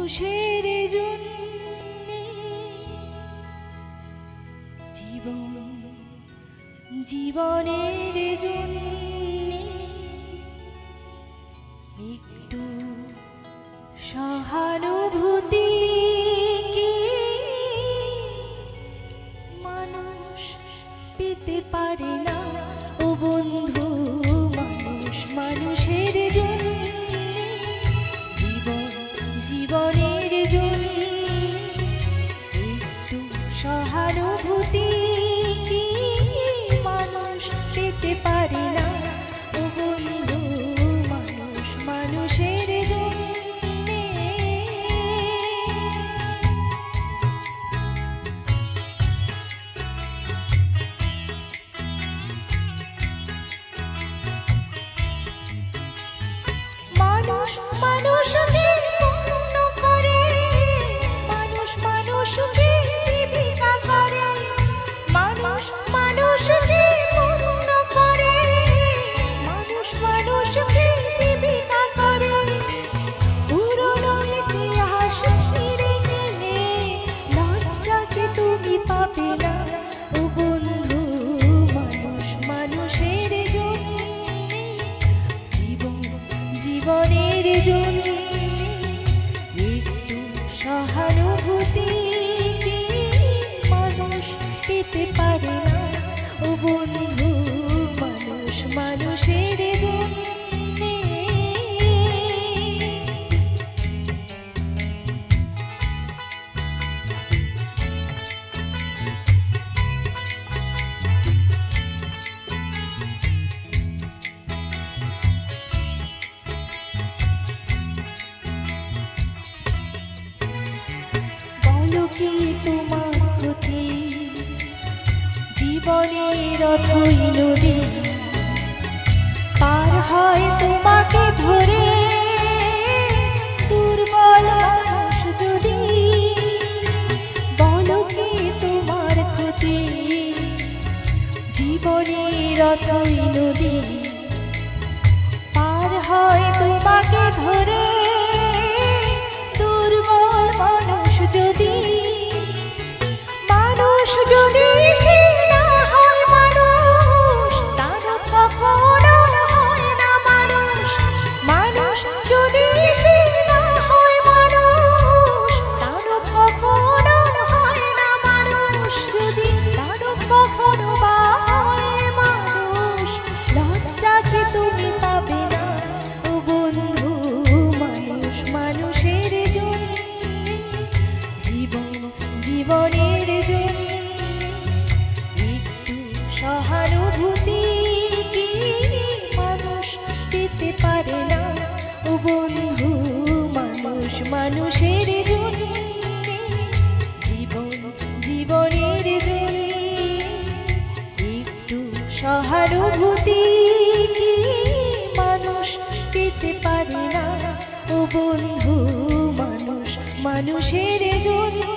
মানুষের জন্যে জীবন জীবনের জন্যে একটু সহানুভূতি কি মানুষ পেতে পারে না ও বন্ধু। মানুষ মানুষের জন্যে জীবন জীবনের জন্যে একটু সহানুভূতি কি মানুষ পেতে পারে না ও বন্ধু। মানুষ মানুষের জন্যে মানুষ মানুষকে পূর্ণ করে, মানুষ মানুষকে জীবিকা করে, মানুষ মানুষকে পূর্ণ করে, মানুষ মানুষকে জীবিকা করে। পুরনো ইতিহাস ফিরে গেলে লজ্জাকে তুমি পাবে না ও বন্ধু। মানুষ মানুষের জন্যে জীবন জীবনের জন্যে একটু সহানুভূতি কি মানুষ পেতে পারে না ও বন্ধু। মানুষ মানুষের জন্যে বলো কি তোমার ক্ষতি জীবনের অথই নদী পার হয় তোমাকে ধরে দুর্বল মানুষ যদি। বলো কি তোমার ক্ষতি জীবনের অথই নদী পার হয় তোমাকে ধরে দুর্বল মানুষ যদি। মানুষ যদি সে না হয় মানুষ তারা কখনো হয় না মানুষ। মানুষ যদি সে না হয় মানুষ তারা কখনো হয় না মানুষ। যদি তারা কখনো বা হয় মানুষ লজ্জাকে তুমি পাবে না ও বন্ধু। মানুষ মানুষের জন্যে জীবন জীবনের জন্যে একটু সহানুভূতি কি মানুষ পেতে পারে না ও বন্ধু। মানুষ মানুষের জন্যে জীবন জীবনের জন্যে একটু সহানুভূতি কি মানুষ পেতে পারে না ও বন্ধু। মানুষ মানুষের জন্যে।